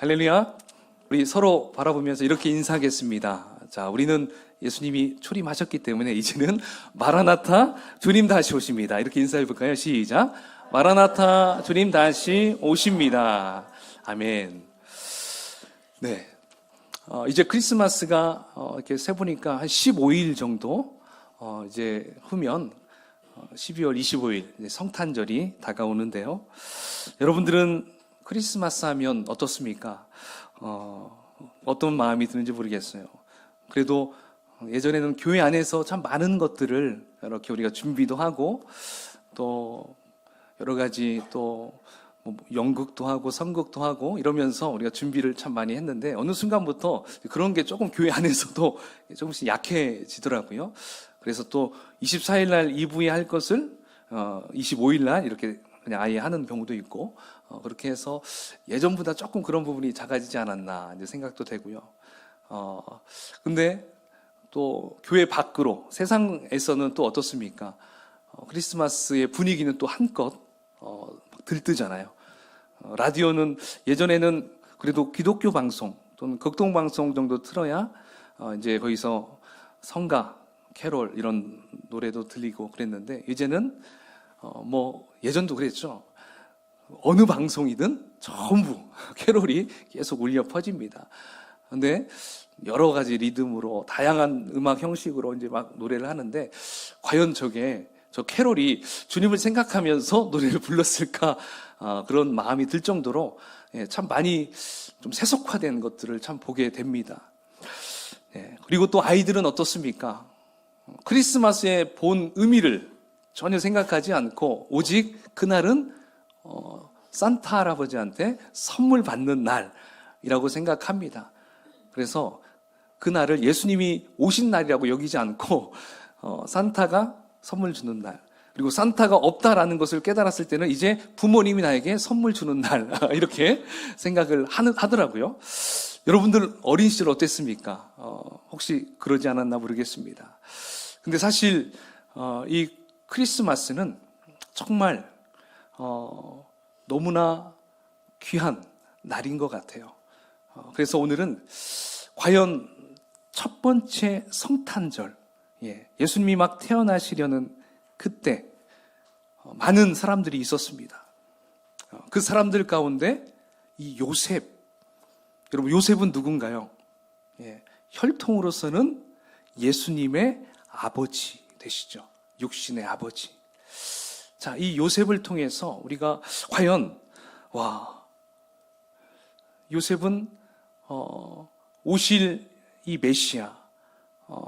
할렐루야. 우리 서로 바라보면서 이렇게 인사하겠습니다. 자, 우리는 예수님이 초림하셨기 때문에 이제는 마라나타, 주님 다시 오십니다. 이렇게 인사해 볼까요? 시작. 마라나타, 주님 다시 오십니다. 아멘. 네. 이제 크리스마스가 이렇게 세보니까 한 15일 정도 이제 후면 12월 25일 이제 성탄절이 다가오는데요. 여러분들은 크리스마스 하면 어떻습니까? 어떤 마음이 드는지 모르겠어요. 그래도 예전에는 교회 안에서 참 많은 것들을 이렇게 우리가 준비도 하고 또 여러 가지 또 연극도 하고 선극도 하고 이러면서 우리가 준비를 참 많이 했는데 어느 순간부터 그런 게 조금 교회 안에서도 조금씩 약해지더라고요. 그래서 또 24일 날 이브에 할 것을 25일 날 이렇게 그냥 아예 하는 경우도 있고 그렇게 해서 예전보다 조금 그런 부분이 작아지지 않았나 이제 생각도 되고요. 근데 또 교회 밖으로 세상에서는 또 어떻습니까? 크리스마스의 분위기는 또 한껏 들뜨잖아요. 라디오는 예전에는 그래도 기독교 방송 또는 극동 방송 정도 틀어야 이제 거기서 성가, 캐롤 이런 노래도 들리고 그랬는데 이제는 예전도 그랬죠. 어느 방송이든 전부 캐롤이 계속 울려 퍼집니다. 근데 여러 가지 리듬으로 다양한 음악 형식으로 이제 막 노래를 하는데 과연 저 캐롤이 주님을 생각하면서 노래를 불렀을까 그런 마음이 들 정도로 참 많이 좀 세속화된 것들을 참 보게 됩니다. 그리고 또 아이들은 어떻습니까? 크리스마스의 본 의미를 전혀 생각하지 않고 오직 그날은 산타 할아버지한테 선물 받는 날이라고 생각합니다. 그래서 그날을 예수님이 오신 날이라고 여기지 않고 산타가 선물 주는 날, 그리고 산타가 없다라는 것을 깨달았을 때는 이제 부모님이 나에게 선물 주는 날 이렇게 생각을 하더라고요. 여러분들 어린 시절 어땠습니까? 혹시 그러지 않았나 모르겠습니다. 근데 사실 이 크리스마스는 정말 너무나 귀한 날인 것 같아요. 그래서 오늘은 과연 첫 번째 성탄절, 예수님이 막 태어나시려는 그때 많은 사람들이 있었습니다. 그 사람들 가운데 이 요셉, 여러분 요셉은 누군가요? 혈통으로서는 예수님의 아버지 되시죠. 육신의 아버지. 자, 이 요셉을 통해서 우리가 과연 요셉은 오실 이 메시아,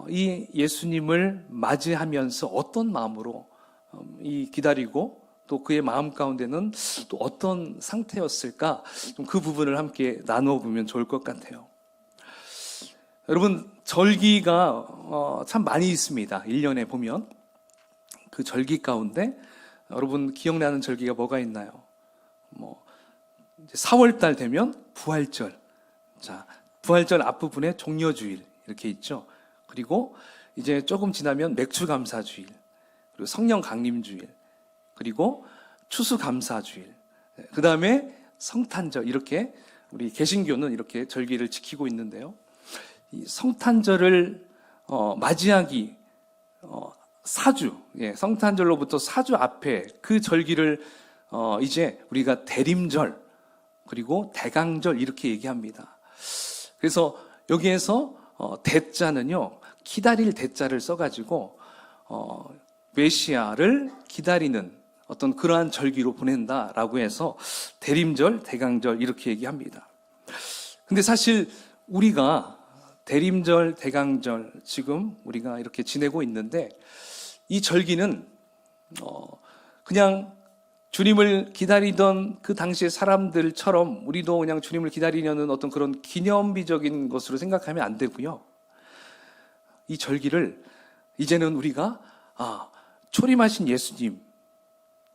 이 예수님을 맞이하면서 어떤 마음으로 기다리고 또 그의 마음 가운데는 또 어떤 상태였을까? 좀 그 부분을 함께 나누어 보면 좋을 것 같아요. 여러분, 절기가 참 많이 있습니다. 1년에 보면. 그 절기 가운데 여러분 기억나는 절기가 뭐가 있나요? 이제 4월달 되면 부활절. 자, 부활절 앞부분에 종려주일 이렇게 있죠. 그리고 이제 조금 지나면 맥주감사주일, 그리고 성령강림주일, 그리고 추수감사주일, 그 다음에 성탄절, 이렇게 우리 개신교는 이렇게 절기를 지키고 있는데요. 이 성탄절을 맞이하기 4주, 성탄절로부터 4주 앞에 그 절기를 이제 우리가 대림절 그리고 대강절 이렇게 얘기합니다. 그래서 여기에서 대자는요, 기다릴 대자를 써가지고 메시아를 기다리는 어떤 그러한 절기로 보낸다라고 해서 대림절, 대강절 이렇게 얘기합니다. 근데 사실 우리가 대림절, 대강절 지금 우리가 이렇게 지내고 있는데 이 절기는 그냥 주님을 기다리던 그 당시의 사람들처럼 우리도 그냥 주님을 기다리려는 어떤 그런 기념비적인 것으로 생각하면 안 되고요. 이 절기를 이제는 우리가 초림하신 예수님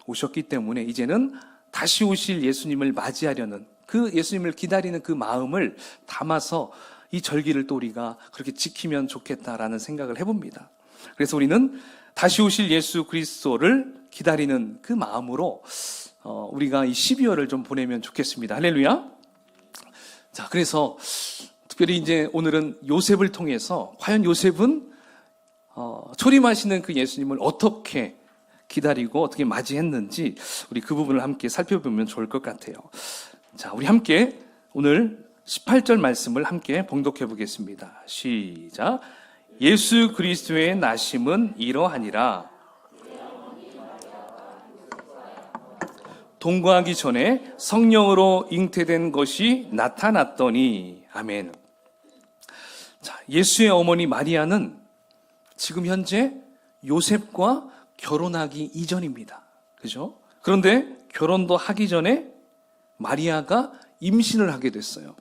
오셨기 때문에 이제는 다시 오실 예수님을 맞이하려는 그 예수님을 기다리는 그 마음을 담아서 이 절기를 또 우리가 그렇게 지키면 좋겠다라는 생각을 해봅니다. 그래서 우리는 다시 오실 예수 그리스도를 기다리는 그 마음으로 우리가 이 12월을 좀 보내면 좋겠습니다. 할렐루야. 자, 그래서 특별히 이제 오늘은 요셉을 통해서 과연 요셉은 초림하시는 그 예수님을 어떻게 기다리고 어떻게 맞이했는지 우리 그 부분을 함께 살펴보면 좋을 것 같아요. 자, 우리 함께 오늘 18절 말씀을 함께 봉독해 보겠습니다. 시작. 예수 그리스도의 나심은 이러하니라. 동거하기 전에 성령으로 잉태된 것이 나타났더니. 아멘. 자, 예수의 어머니 마리아는 지금 현재 요셉과 결혼하기 이전입니다. 그죠? 그런데 결혼도 하기 전에 마리아가 임신을 하게 됐어요.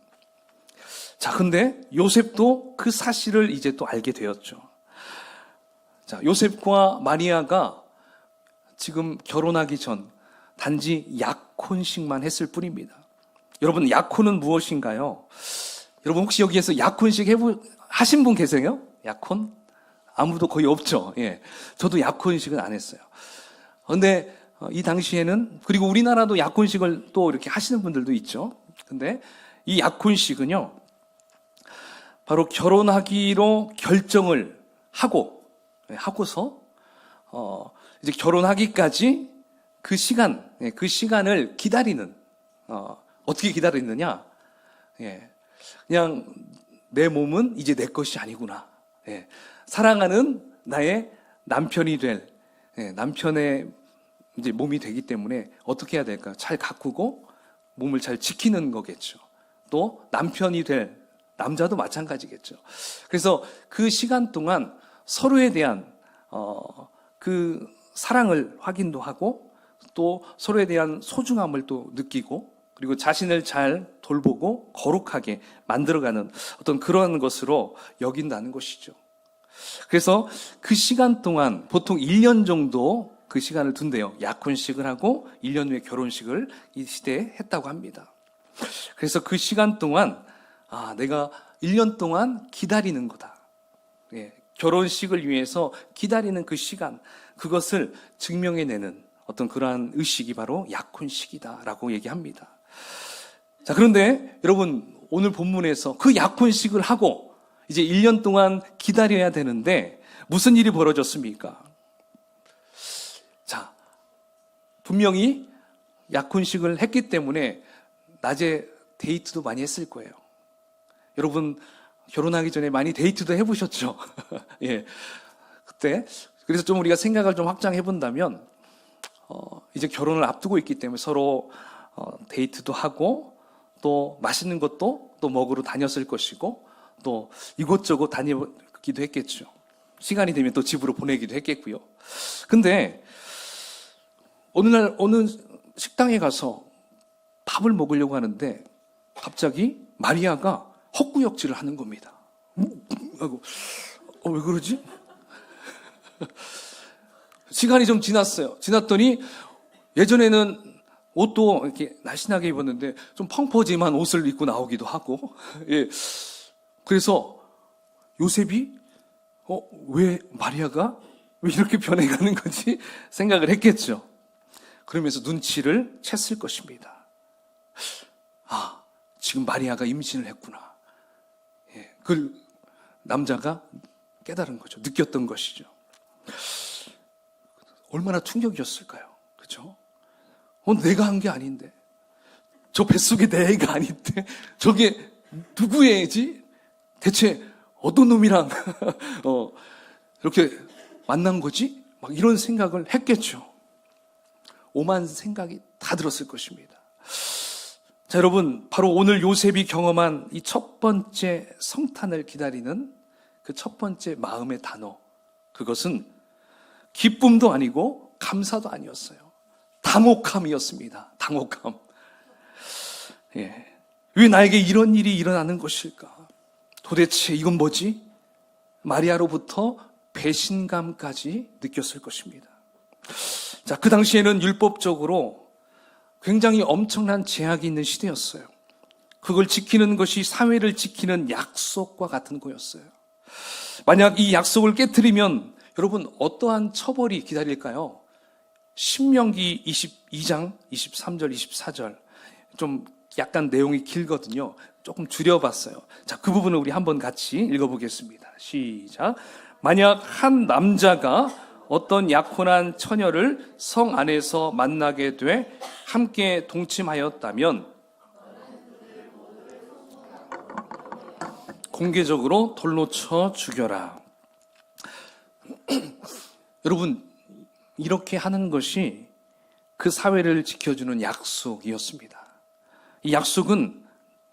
자, 근데 요셉도 그 사실을 이제 또 알게 되었죠. 자, 요셉과 마리아가 지금 결혼하기 전 단지 약혼식만 했을 뿐입니다. 여러분, 약혼은 무엇인가요? 여러분, 혹시 여기에서 약혼식 하신 분 계세요? 약혼? 아무도 거의 없죠. 예. 저도 약혼식은 안 했어요. 근데 이 당시에는, 그리고 우리나라도 약혼식을 또 이렇게 하시는 분들도 있죠. 근데 이 약혼식은요, 바로 결혼하기로 결정을 하고서, 이제 결혼하기까지 그 시간을 기다리는, 어떻게 기다리느냐? 예. 그냥 내 몸은 이제 내 것이 아니구나. 예. 사랑하는 나의 남편이 남편의 이제 몸이 되기 때문에 어떻게 해야 될까? 잘 가꾸고 몸을 잘 지키는 거겠죠. 또 남편이 될 남자도 마찬가지겠죠. 그래서 그 시간 동안 서로에 대한 그 사랑을 확인도 하고 또 서로에 대한 소중함을 또 느끼고 그리고 자신을 잘 돌보고 거룩하게 만들어가는 어떤 그런 것으로 여긴다는 것이죠. 그래서 그 시간 동안 보통 1년 정도 그 시간을 둔대요. 약혼식을 하고 1년 후에 결혼식을 이 시대에 했다고 합니다. 그래서 그 시간 동안 내가 1년 동안 기다리는 거다. 예, 결혼식을 위해서 기다리는 그 시간, 그것을 증명해내는 어떤 그러한 의식이 바로 약혼식이다라고 얘기합니다. 자, 그런데 여러분, 오늘 본문에서 그 약혼식을 하고 이제 1년 동안 기다려야 되는데 무슨 일이 벌어졌습니까? 자, 분명히 약혼식을 했기 때문에 낮에 데이트도 많이 했을 거예요. 여러분, 결혼하기 전에 많이 데이트도 해보셨죠? 예. 그때, 그래서 좀 우리가 생각을 좀 확장해 본다면, 이제 결혼을 앞두고 있기 때문에 서로 데이트도 하고, 또 맛있는 것도 또 먹으러 다녔을 것이고, 또 이곳저곳 다니기도 했겠죠. 시간이 되면 또 집으로 보내기도 했겠고요. 근데, 어느 식당에 가서 밥을 먹으려고 하는데, 갑자기 마리아가 헛구역질을 하는 겁니다. 왜 그러지? 시간이 좀 지났어요. 지났더니 예전에는 옷도 이렇게 날씬하게 입었는데 좀 펑퍼짐한 옷을 입고 나오기도 하고, 예. 그래서 요셉이 왜 마리아가 왜 이렇게 변해가는 거지? 생각을 했겠죠. 그러면서 눈치를 챘을 것입니다. 지금 마리아가 임신을 했구나. 예, 그걸 남자가 깨달은 거죠. 느꼈던 것이죠. 얼마나 충격이었을까요? 그렇죠? 내가 한 게 아닌데, 저 뱃속에 내 애가 아닌데, 저게 누구의 애지? 대체 어떤 놈이랑 이렇게 만난 거지? 막 이런 생각을 했겠죠. 오만 생각이 다 들었을 것입니다. 자, 여러분, 바로 오늘 요셉이 경험한 이 첫 번째 성탄을 기다리는 그 첫 번째 마음의 단어, 그것은 기쁨도 아니고 감사도 아니었어요. 당혹함이었습니다. 당혹함. 예. 왜 나에게 이런 일이 일어나는 것일까? 도대체 이건 뭐지? 마리아로부터 배신감까지 느꼈을 것입니다. 자, 그 당시에는 율법적으로 굉장히 엄청난 제약이 있는 시대였어요. 그걸 지키는 것이 사회를 지키는 약속과 같은 거였어요. 만약 이 약속을 깨트리면 여러분 어떠한 처벌이 기다릴까요? 신명기 22장 23절 24절 좀 약간 내용이 길거든요. 조금 줄여봤어요. 자, 그 부분을 우리 한번 같이 읽어보겠습니다. 시작. 만약 한 남자가 어떤 약혼한 처녀를 성 안에서 만나게 돼 함께 동침하였다면 공개적으로 돌로 쳐 죽여라. 여러분, 이렇게 하는 것이 그 사회를 지켜주는 약속이었습니다. 이 약속은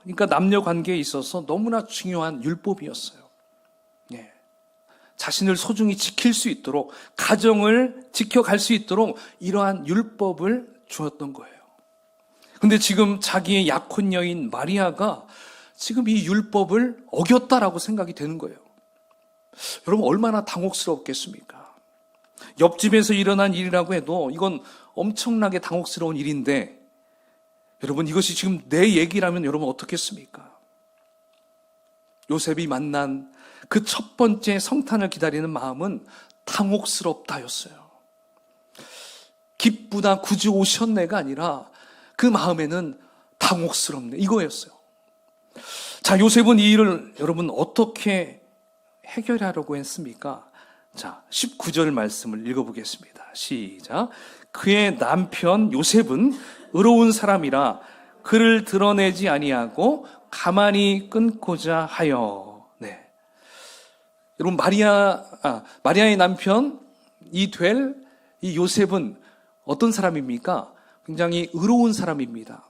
그러니까 남녀 관계에 있어서 너무나 중요한 율법이었어요. 예. 자신을 소중히 지킬 수 있도록, 가정을 지켜갈 수 있도록 이러한 율법을 주었던 거예요. 근데 지금 자기의 약혼 여인 마리아가 지금 이 율법을 어겼다라고 생각이 되는 거예요. 여러분, 얼마나 당혹스럽겠습니까? 옆집에서 일어난 일이라고 해도 이건 엄청나게 당혹스러운 일인데, 여러분, 이것이 지금 내 얘기라면 여러분 어떻겠습니까? 요셉이 만난 그 첫 번째 성탄을 기다리는 마음은 당혹스럽다였어요. 기쁘다 굳이 오셨네가 아니라 그 마음에는 당혹스럽네 이거였어요. 자, 요셉은 이 일을 여러분 어떻게 해결하려고 했습니까? 자, 19절 말씀을 읽어보겠습니다. 시작. 그의 남편 요셉은 의로운 사람이라 그를 드러내지 아니하고 가만히 끊고자 하여. 네. 여러분, 마리아의 남편 이 요셉은 어떤 사람입니까? 굉장히 의로운 사람입니다.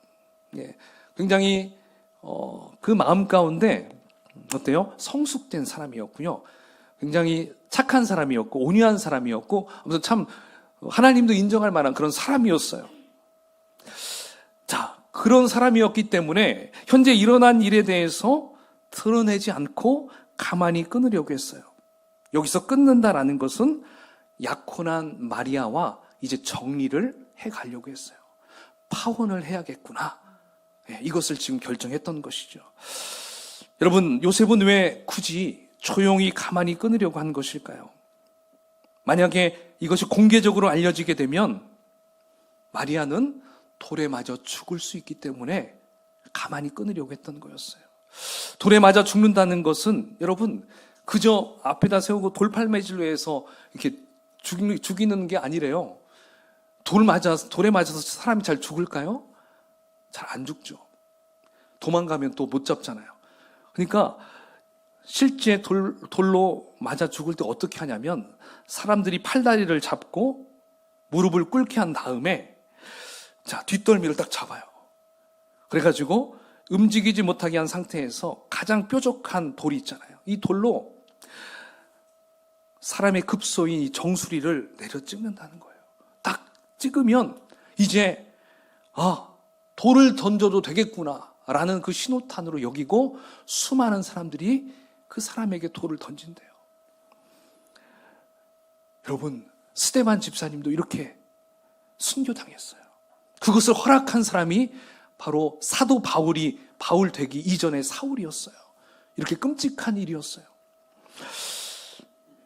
예. 굉장히 그 마음 가운데 어때요? 성숙된 사람이었고요. 굉장히 착한 사람이었고 온유한 사람이었고 아무튼 참 하나님도 인정할 만한 그런 사람이었어요. 자, 그런 사람이었기 때문에 현재 일어난 일에 대해서 드러내지 않고 가만히 끊으려고 했어요. 여기서 끊는다라는 것은 약혼한 마리아와 이제 정리를 해가려고 했어요. 파혼을 해야겠구나. 네, 이것을 지금 결정했던 것이죠. 여러분, 요셉은 왜 굳이 조용히 가만히 끊으려고 한 것일까요? 만약에 이것이 공개적으로 알려지게 되면 마리아는 돌에 맞아 죽을 수 있기 때문에 가만히 끊으려고 했던 거였어요. 돌에 맞아 죽는다는 것은 여러분 그저 앞에다 세우고 돌팔매질로 해서 이렇게 죽이는 게 아니래요. 돌에 맞아서 사람이 잘 죽을까요? 잘 안 죽죠. 도망가면 또 못 잡잖아요. 그러니까 실제 돌로 맞아 죽을 때 어떻게 하냐면 사람들이 팔다리를 잡고 무릎을 꿇게 한 다음에 자, 뒷덜미를 딱 잡아요. 그래가지고 움직이지 못하게 한 상태에서 가장 뾰족한 돌이 있잖아요. 이 돌로 사람의 급소인 이 정수리를 내려 찍는다는 거예요. 딱 찍으면 이제 돌을 던져도 되겠구나라는 그 신호탄으로 여기고 수많은 사람들이 그 사람에게 돌을 던진대요. 여러분, 스데반 집사님도 이렇게 순교당했어요. 그것을 허락한 사람이 바로 사도 바울 되기 이전의 사울이었어요. 이렇게 끔찍한 일이었어요.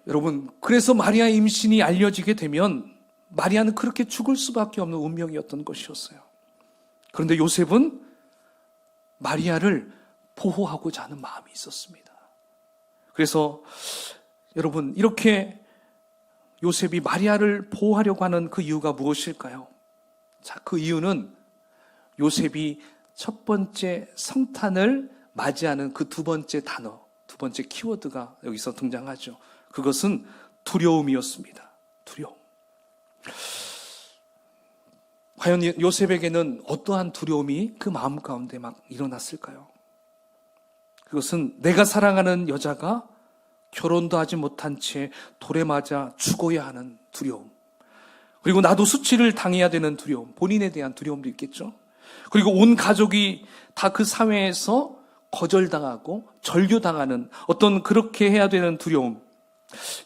여러분, 그래서 마리아의 임신이 알려지게 되면 마리아는 그렇게 죽을 수밖에 없는 운명이었던 것이었어요. 그런데 요셉은 마리아를 보호하고자 하는 마음이 있었습니다. 그래서 여러분, 이렇게 요셉이 마리아를 보호하려고 하는 그 이유가 무엇일까요? 자, 그 이유는 요셉이 첫 번째 성탄을 맞이하는 그 두 번째 단어, 두 번째 키워드가 여기서 등장하죠. 그것은 두려움이었습니다. 두려움. 과연 요셉에게는 어떠한 두려움이 그 마음 가운데 막 일어났을까요? 그것은 내가 사랑하는 여자가 결혼도 하지 못한 채 돌에 맞아 죽어야 하는 두려움. 그리고 나도 수치를 당해야 되는 두려움. 본인에 대한 두려움도 있겠죠. 그리고 온 가족이 다 그 사회에서 거절당하고 절교당하는 어떤 그렇게 해야 되는 두려움.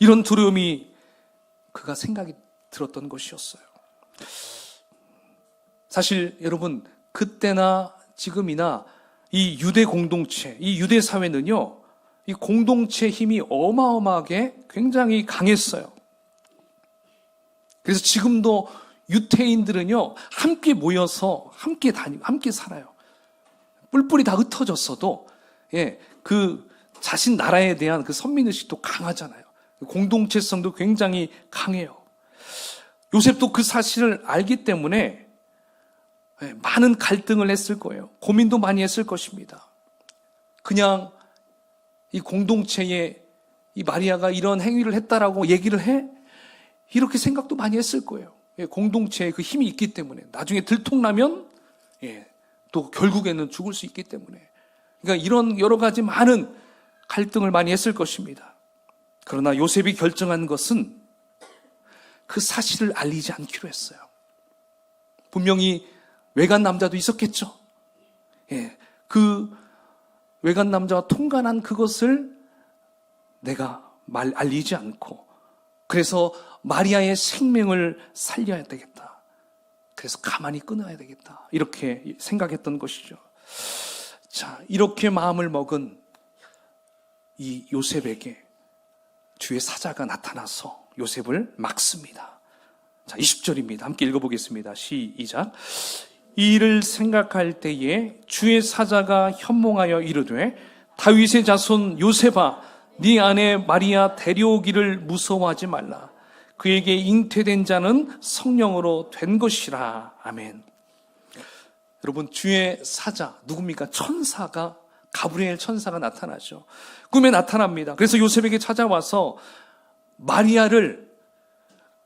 이런 두려움이 그가 생각이 들었던 것이었어요. 사실 여러분, 그때나 지금이나 이 유대 공동체, 이 유대 사회는요, 이 공동체 힘이 어마어마하게 굉장히 강했어요. 그래서 지금도 유태인들은요, 함께 모여서 함께 다니고 함께 살아요. 뿔뿔이 다 흩어졌어도 그 자신 나라에 대한 그 선민의식도 강하잖아요. 공동체성도 굉장히 강해요. 요셉도 그 사실을 알기 때문에 많은 갈등을 했을 거예요. 고민도 많이 했을 것입니다. 그냥 이 공동체에 이 마리아가 이런 행위를 했다라고 얘기를 해? 이렇게 생각도 많이 했을 거예요. 공동체에 그 힘이 있기 때문에. 나중에 들통나면 또 결국에는 죽을 수 있기 때문에. 그러니까 이런 여러 가지 많은 갈등을 많이 했을 것입니다. 그러나 요셉이 결정한 것은 그 사실을 알리지 않기로 했어요. 분명히 외간 남자도 있었겠죠. 그 외간 남자와 통관한 그것을 내가 알리지 않고, 그래서 마리아의 생명을 살려야 되겠다. 그래서 가만히 끊어야 되겠다. 이렇게 생각했던 것이죠. 자, 이렇게 마음을 먹은 이 요셉에게 주의 사자가 나타나서 요셉을 막습니다. 자, 20절입니다. 함께 읽어보겠습니다. 시작. 이 일을 생각할 때에 주의 사자가 현몽하여 이르되 다윗의 자손 요셉아, 네 아내 마리아 데려오기를 무서워하지 말라. 그에게 잉태된 자는 성령으로 된 것이라. 아멘. 여러분, 주의 사자 누굽니까? 천사가, 가브리엘 천사가 나타나죠. 꿈에 나타납니다. 그래서 요셉에게 찾아와서 마리아를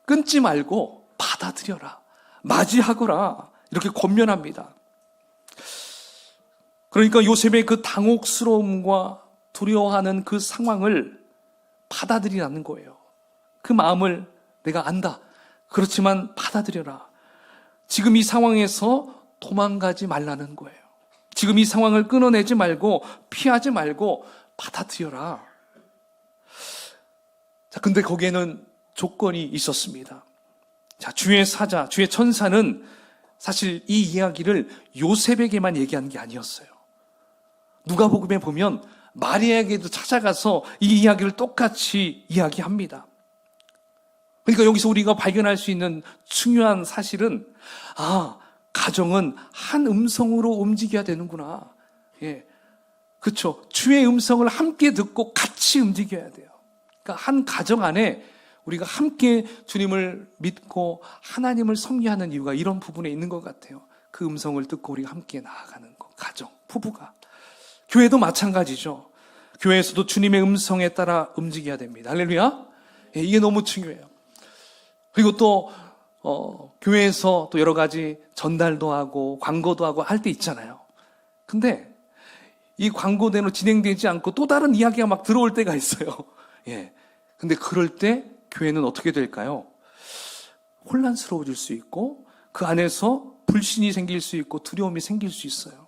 끊지 말고 받아들여라, 맞이하거라, 이렇게 권면합니다. 그러니까 요셉의 그 당혹스러움과 두려워하는 그 상황을 받아들이라는 거예요. 그 마음을 내가 안다. 그렇지만 받아들여라. 지금 이 상황에서 도망가지 말라는 거예요. 지금 이 상황을 끊어내지 말고 피하지 말고 받아들여라. 자, 근데 거기에는 조건이 있었습니다. 자, 주의 사자, 주의 천사는 사실 이 이야기를 요셉에게만 얘기한 게 아니었어요. 누가복음에 보면 마리아에게도 찾아가서 이 이야기를 똑같이 이야기합니다. 그러니까 여기서 우리가 발견할 수 있는 중요한 사실은, 가정은 한 음성으로 움직여야 되는구나. 그렇죠. 주의 음성을 함께 듣고 같이 움직여야 돼요. 그러니까 한 가정 안에 우리가 함께 주님을 믿고 하나님을 섬기하는 이유가 이런 부분에 있는 것 같아요. 그 음성을 듣고 우리가 함께 나아가는 것. 가정, 부부가. 교회도 마찬가지죠. 교회에서도 주님의 음성에 따라 움직여야 됩니다. 할렐루야. 이게 너무 중요해요. 그리고 또 교회에서 또 여러 가지 전달도 하고 광고도 하고 할 때 있잖아요. 근데 이 광고대로 진행되지 않고 또 다른 이야기가 막 들어올 때가 있어요. 근데 그럴 때 교회는 어떻게 될까요? 혼란스러워질 수 있고 그 안에서 불신이 생길 수 있고 두려움이 생길 수 있어요.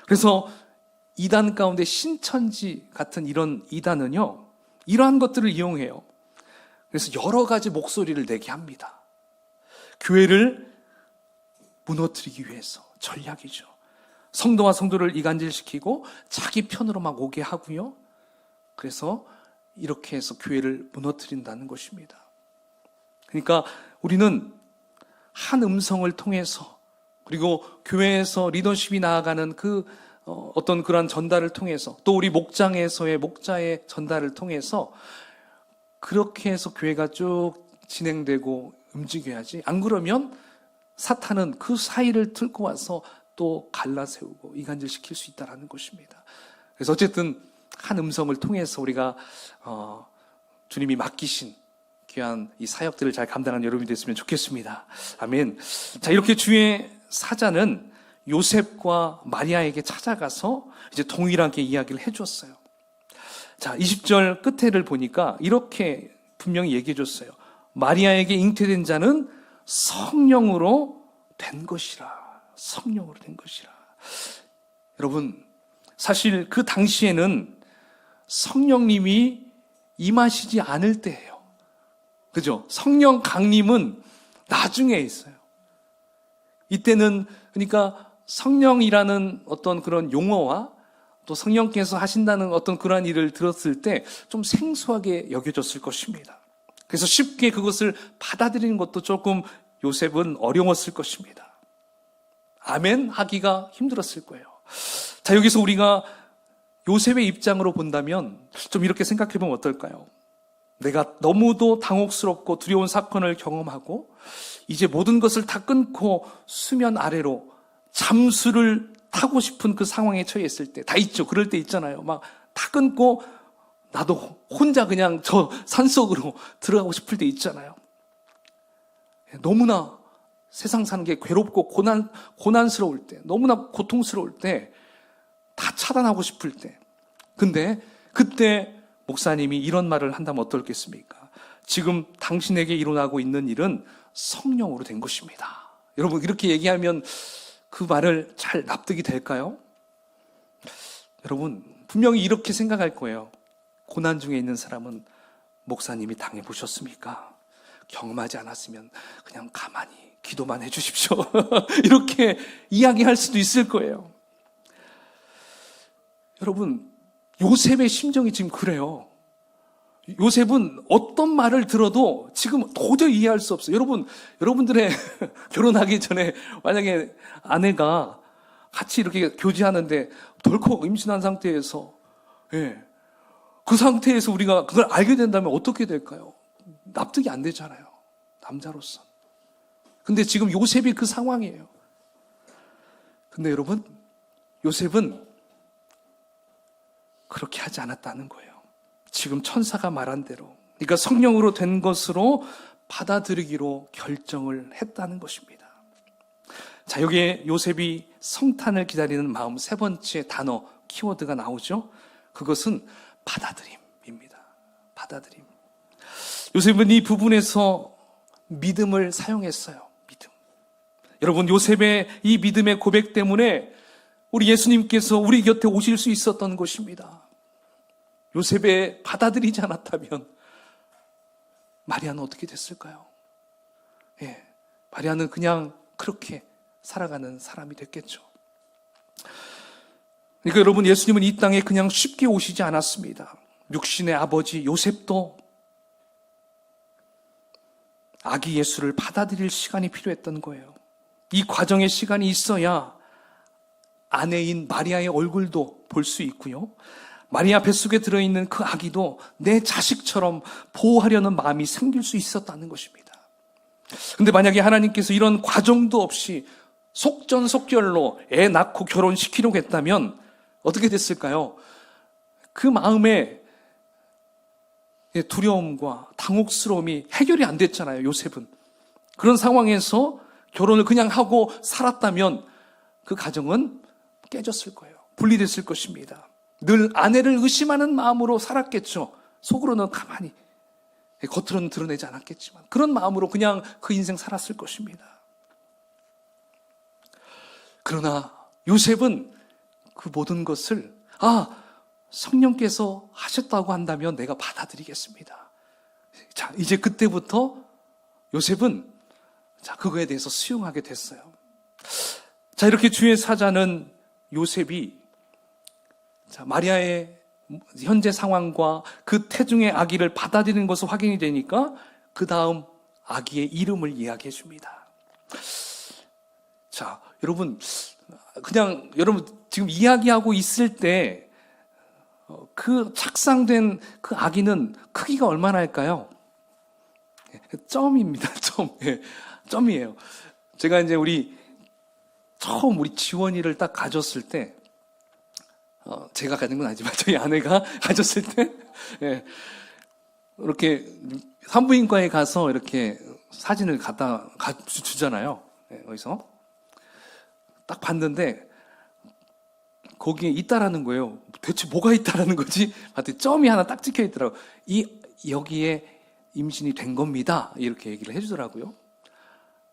그래서 이단 가운데 신천지 같은 이런 이단은요, 이러한 것들을 이용해요. 그래서 여러 가지 목소리를 내게 합니다. 교회를 무너뜨리기 위해서 전략이죠. 성도와 성도를 이간질시키고 자기 편으로 막 오게 하고요. 그래서 이렇게 해서 교회를 무너뜨린다는 것입니다. 그러니까 우리는 한 음성을 통해서, 그리고 교회에서 리더십이 나아가는 그 어떤 그런 전달을 통해서, 또 우리 목장에서의 목자의 전달을 통해서 그렇게 해서 교회가 쭉 진행되고 움직여야지. 안 그러면 사탄은 그 사이를 뚫고 와서 또 갈라세우고 이간질시킬 수 있다는 것입니다. 그래서 어쨌든 한 음성을 통해서 우리가 주님이 맡기신 귀한 이 사역들을 잘 감당하는 여러분이 됐으면 좋겠습니다. 아멘. 자, 이렇게 주의 사자는 요셉과 마리아에게 찾아가서 이제 동일하게 이야기를 해줬어요. 자, 20절 끝에를 보니까 이렇게 분명히 얘기해 줬어요. 마리아에게 잉태된 자는 성령으로 된 것이라. 성령으로 된 것이라. 여러분, 사실 그 당시에는 성령님이 임하시지 않을 때예요. 그죠? 성령 강림은 나중에 있어요. 이때는 그러니까 성령이라는 어떤 그런 용어와 또 성령께서 하신다는 어떤 그러한 일을 들었을 때 좀 생소하게 여겨졌을 것입니다. 그래서 쉽게 그것을 받아들이는 것도 조금 요셉은 어려웠을 것입니다. 아멘 하기가 힘들었을 거예요. 자, 여기서 우리가 요셉의 입장으로 본다면 좀 이렇게 생각해 보면 어떨까요? 내가 너무도 당혹스럽고 두려운 사건을 경험하고 이제 모든 것을 다 끊고 수면 아래로 잠수를 타고 싶은 그 상황에 처해 있을 때, 다 있죠. 그럴 때 있잖아요. 막 다 끊고 나도 혼자 그냥 저 산속으로 들어가고 싶을 때 있잖아요. 너무나 세상 사는 게 괴롭고 고난스러울 때, 너무나 고통스러울 때, 다 차단하고 싶을 때. 근데 그때 목사님이 이런 말을 한다면 어떻겠습니까? 지금 당신에게 일어나고 있는 일은 성령으로 된 것입니다. 여러분, 이렇게 얘기하면 그 말을 잘 납득이 될까요? 여러분, 분명히 이렇게 생각할 거예요. 고난 중에 있는 사람은 목사님이 당해보셨습니까? 경험하지 않았으면 그냥 가만히 기도만 해주십시오. 이렇게 이야기할 수도 있을 거예요. 여러분, 요셉의 심정이 지금 그래요. 요셉은 어떤 말을 들어도 지금 도저히 이해할 수 없어요. 여러분들의 결혼하기 전에 만약에 아내가 같이 이렇게 교제하는데 덜컥 임신한 상태에서, 그 상태에서 우리가 그걸 알게 된다면 어떻게 될까요? 납득이 안 되잖아요. 남자로서. 근데 지금 요셉이 그 상황이에요. 근데 여러분, 요셉은 그렇게 하지 않았다는 거예요. 지금 천사가 말한 대로, 그러니까 성령으로 된 것으로 받아들이기로 결정을 했다는 것입니다. 자, 여기에 요셉이 성탄을 기다리는 마음, 세 번째 단어, 키워드가 나오죠. 그것은 받아들임입니다. 받아들임. 요셉은 이 부분에서 믿음을 사용했어요. 믿음. 여러분, 요셉의 이 믿음의 고백 때문에 우리 예수님께서 우리 곁에 오실 수 있었던 것입니다. 요셉의 받아들이지 않았다면 마리아는 어떻게 됐을까요? 마리아는 그냥 그렇게 살아가는 사람이 됐겠죠. 그러니까 여러분, 예수님은 이 땅에 그냥 쉽게 오시지 않았습니다. 육신의 아버지 요셉도 아기 예수를 받아들일 시간이 필요했던 거예요. 이 과정의 시간이 있어야 아내인 마리아의 얼굴도 볼 수 있고요. 마리아 뱃속에 들어있는 그 아기도 내 자식처럼 보호하려는 마음이 생길 수 있었다는 것입니다. 근데 만약에 하나님께서 이런 과정도 없이 속전속결로 애 낳고 결혼시키려고 했다면 어떻게 됐을까요? 그 마음에 두려움과 당혹스러움이 해결이 안 됐잖아요, 요셉은. 그런 상황에서 결혼을 그냥 하고 살았다면 그 가정은 깨졌을 거예요. 분리됐을 것입니다. 늘 아내를 의심하는 마음으로 살았겠죠. 속으로는 가만히, 겉으로는 드러내지 않았겠지만 그런 마음으로 그냥 그 인생 살았을 것입니다. 그러나 요셉은 그 모든 것을 성령께서 하셨다고 한다면 내가 받아들이겠습니다. 자, 이제 그때부터 요셉은 그거에 대해서 수용하게 됐어요. 자, 이렇게 주의 사자는 요셉이 마리아의 현재 상황과 그 태중의 아기를 받아들이는 것으로 확인이 되니까 그 다음 아기의 이름을 이야기해 줍니다. 자, 여러분, 여러분 지금 이야기하고 있을 때 그 착상된 그 아기는 크기가 얼마나 할까요? 점입니다. 점이에요. 제가 이제 처음 우리 지원이를 딱 가졌을 때, 제가 가진 건 아니지만 저희 아내가 가졌을 때, 이렇게 산부인과에 가서 이렇게 사진을 주잖아요. 어디서 딱 봤는데 거기에 있다라는 거예요. 대체 뭐가 있다라는 거지? 봤더니 점이 하나 딱 찍혀 있더라고요. 여기에 임신이 된 겁니다. 이렇게 얘기를 해주더라고요.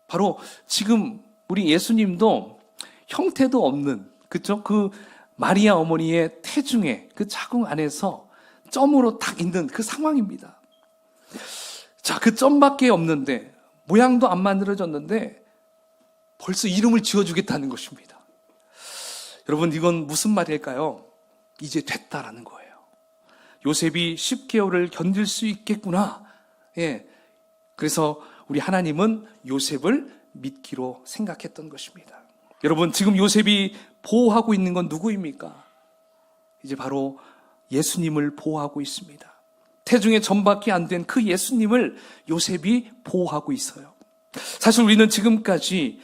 바로 지금 우리 예수님도 형태도 없는, 그쵸? 그 마리아 어머니의 태중에 그 자궁 안에서 점으로 딱 있는 그 상황입니다. 자, 그 점밖에 없는데, 모양도 안 만들어졌는데 벌써 이름을 지어주겠다는 것입니다. 여러분, 이건 무슨 말일까요? 이제 됐다라는 거예요. 요셉이 10개월을 견딜 수 있겠구나. 그래서 우리 하나님은 요셉을 믿기로 생각했던 것입니다. 여러분, 지금 요셉이 보호하고 있는 건 누구입니까? 이제 바로 예수님을 보호하고 있습니다. 태중에 전밖에 안 된 그 예수님을 요셉이 보호하고 있어요. 사실 우리는 지금까지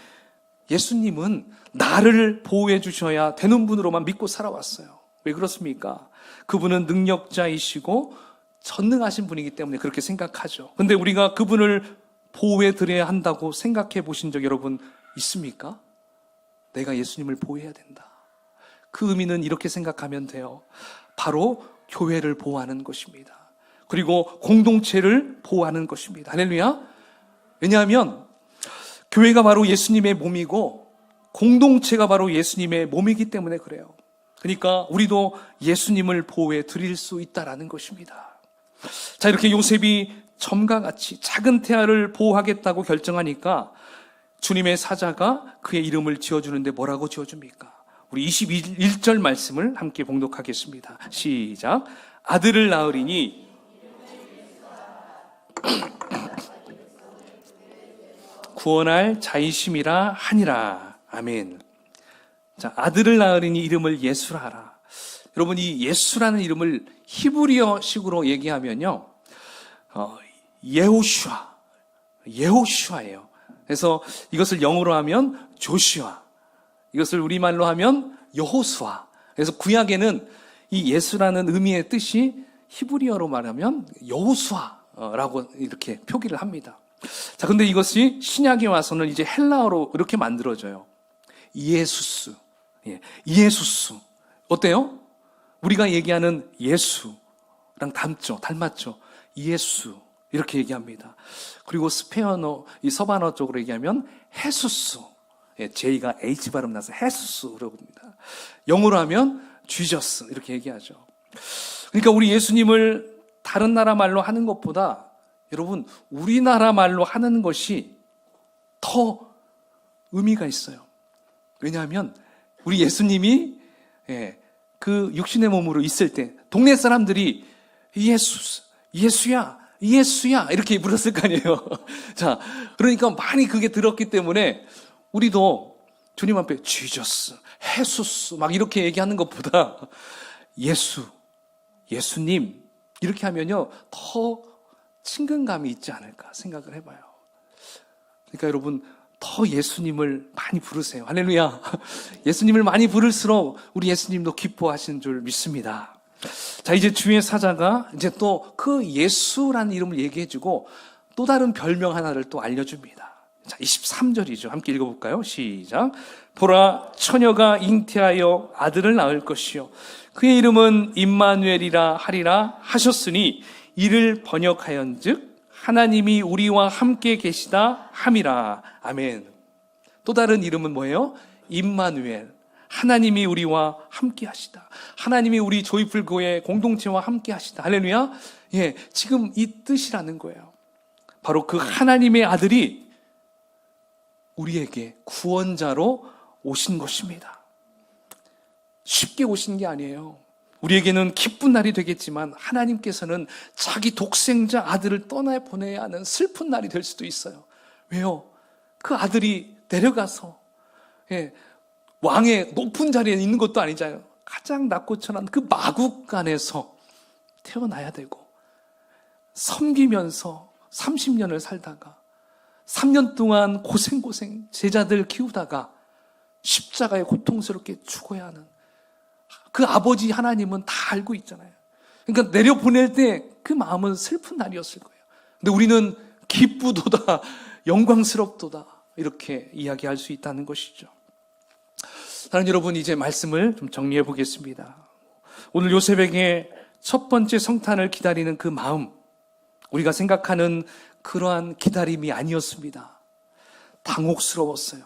예수님은 나를 보호해 주셔야 되는 분으로만 믿고 살아왔어요. 왜 그렇습니까? 그분은 능력자이시고 전능하신 분이기 때문에 그렇게 생각하죠. 근데 우리가 그분을 보호해 드려야 한다고 생각해 보신 적 여러분 있습니까? 내가 예수님을 보호해야 된다. 그 의미는 이렇게 생각하면 돼요. 바로 교회를 보호하는 것입니다. 그리고 공동체를 보호하는 것입니다. 할렐루야. 왜냐하면 교회가 바로 예수님의 몸이고 공동체가 바로 예수님의 몸이기 때문에 그래요. 그러니까 우리도 예수님을 보호해 드릴 수 있다라는 것입니다. 자, 이렇게 요셉이 점과 같이 작은 태아를 보호하겠다고 결정하니까 주님의 사자가 그의 이름을 지어주는데 뭐라고 지어줍니까? 우리 21절 말씀을 함께 봉독하겠습니다. 시작. 아들을 낳으리니 구원할 자이심이라 하니라. 아멘. 자, 아들을 낳으리니 이름을 예수라 하라. 여러분, 이 예수라는 이름을 히브리어식으로 얘기하면요, 예호슈아예요. 그래서 이것을 영어로 하면 조슈아, 이것을 우리말로 하면 여호수아. 그래서 구약에는 이 예수라는 의미의 뜻이 히브리어로 말하면 여호수아라고 이렇게 표기를 합니다. 자, 근데 이것이 신약에 와서는 이제 헬라어로 이렇게 만들어져요. 이에수스. 이에수스. 어때요? 우리가 얘기하는 예수랑 닮았죠? 이에수. 이렇게 얘기합니다. 그리고 스페인어, 이 서반어 쪽으로 얘기하면 헤수스. J가 H 발음 나서 헤수스라고 합니다. 영어로 하면 Jesus. 이렇게 얘기하죠. 그러니까 우리 예수님을 다른 나라 말로 하는 것보다 여러분, 우리나라 말로 하는 것이 더 의미가 있어요. 왜냐하면 우리 예수님이 그 육신의 몸으로 있을 때 동네 사람들이 예수야 이렇게 불렀을 거 아니에요. 자, 그러니까 많이 그게 들었기 때문에 우리도 주님 앞에 지저스, 헤수스 막 이렇게 얘기하는 것보다 예수님 이렇게 하면요 더 친근감이 있지 않을까 생각을 해봐요. 그러니까 여러분, 더 예수님을 많이 부르세요. 할렐루야. 예수님을 많이 부를수록 우리 예수님도 기뻐하시는 줄 믿습니다. 자, 이제 주의 사자가 이제 또 그 예수라는 이름을 얘기해주고 또 다른 별명 하나를 또 알려줍니다. 자, 23절이죠. 함께 읽어볼까요? 시작. 보라, 처녀가 잉태하여 아들을 낳을 것이요 그의 이름은 임마누엘이라 하리라 하셨으니 이를 번역하연즉 하나님이 우리와 함께 계시다 함이라. 아멘. 또 다른 이름은 뭐예요? 임마누엘. 하나님이 우리와 함께 하시다. 하나님이 우리 조이풀교회 공동체와 함께 하시다. 할렐루야. 지금 이 뜻이라는 거예요. 바로 그 하나님의 아들이 우리에게 구원자로 오신 것입니다. 쉽게 오신 게 아니에요. 우리에게는 기쁜 날이 되겠지만 하나님께서는 자기 독생자 아들을 떠나보내야 하는 슬픈 날이 될 수도 있어요. 왜요? 그 아들이 내려가서 왕의 높은 자리에 있는 것도 아니잖아요. 가장 낮고 천한 그 마국간에서 태어나야 되고 섬기면서 30년을 살다가 3년 동안 고생 제자들 키우다가 십자가에 고통스럽게 죽어야 하는 그 아버지 하나님은 다 알고 있잖아요. 그러니까 내려보낼 때 그 마음은 슬픈 날이었을 거예요. 근데 우리는 기쁘도다 영광스럽도다 이렇게 이야기할 수 있다는 것이죠. 사랑하는 여러분, 이제 말씀을 좀 정리해 보겠습니다. 오늘 요셉에게 첫 번째 성탄을 기다리는 그 마음, 우리가 생각하는 그러한 기다림이 아니었습니다. 당혹스러웠어요.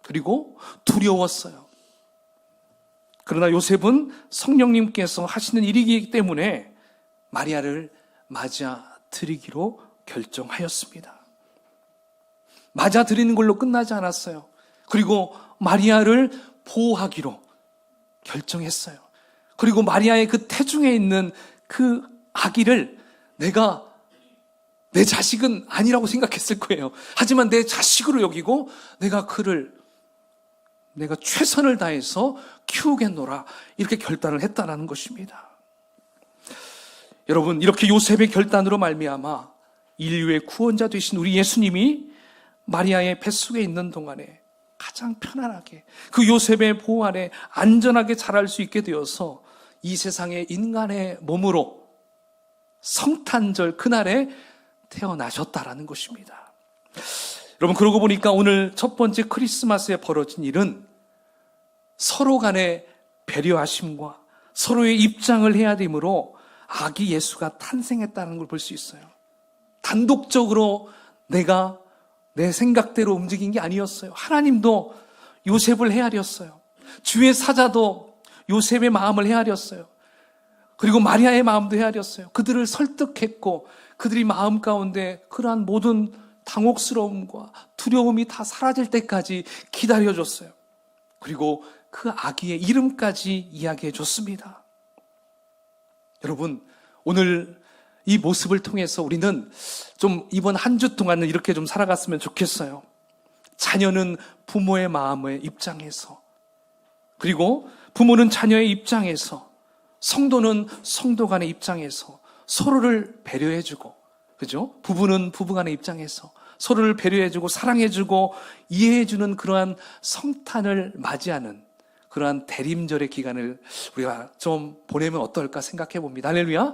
그리고 두려웠어요. 그러나 요셉은 성령님께서 하시는 일이기 때문에 마리아를 맞아들이기로 결정하였습니다. 맞아들이는 걸로 끝나지 않았어요. 그리고 마리아를 보호하기로 결정했어요. 그리고 마리아의 그 태중에 있는 그 아기를 내가 내 자식은 아니라고 생각했을 거예요. 하지만 내 자식으로 여기고 내가 그를 내가 최선을 다해서 키우겠노라 이렇게 결단을 했다라는 것입니다. 여러분, 이렇게 요셉의 결단으로 말미암아 인류의 구원자 되신 우리 예수님이 마리아의 뱃속에 있는 동안에 가장 편안하게 그 요셉의 보호 아래 안전하게 자랄 수 있게 되어서 이 세상의 인간의 몸으로 성탄절 그날에 태어나셨다라는 것입니다. 여러분, 그러고 보니까 오늘 첫 번째 크리스마스에 벌어진 일은 서로 간의 배려하심과 서로의 입장을 해야 되므로 아기 예수가 탄생했다는 걸 볼 수 있어요. 단독적으로 내가 내 생각대로 움직인 게 아니었어요. 하나님도 요셉을 헤아렸어요. 주의 사자도 요셉의 마음을 헤아렸어요. 그리고 마리아의 마음도 헤아렸어요. 그들을 설득했고 그들이 마음 가운데 그러한 모든 당혹스러움과 두려움이 다 사라질 때까지 기다려줬어요. 그리고 그 아기의 이름까지 이야기해 줬습니다. 여러분, 오늘 이 모습을 통해서 우리는 좀 이번 한 주 동안은 이렇게 좀 살아갔으면 좋겠어요. 자녀는 부모의 마음의 입장에서, 그리고 부모는 자녀의 입장에서, 성도는 성도 간의 입장에서 서로를 배려해주고, 그죠? 부부는 부부 간의 입장에서 서로를 배려해주고 사랑해주고 이해해주는 그러한 성탄을 맞이하는 그러한 대림절의 기간을 우리가 좀 보내면 어떨까 생각해 봅니다. 할렐루야.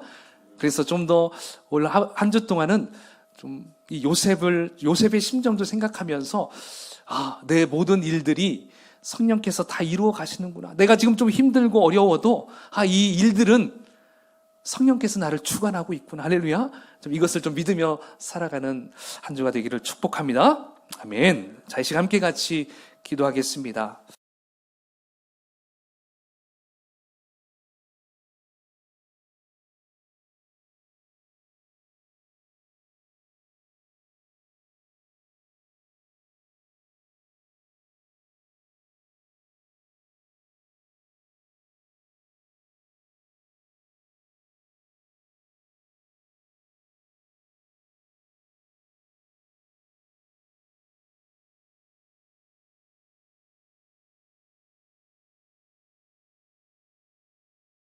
그래서 좀 더 올 한 주 동안은 좀 이 요셉의 심정도 생각하면서 내 모든 일들이 성령께서 다 이루어 가시는구나. 내가 지금 좀 힘들고 어려워도 이 일들은 성령께서 나를 주관하고 있구나. 할렐루야. 좀 이것을 좀 믿으며 살아가는 한 주가 되기를 축복합니다. 아멘. 자, 이 시간 함께 같이 기도하겠습니다.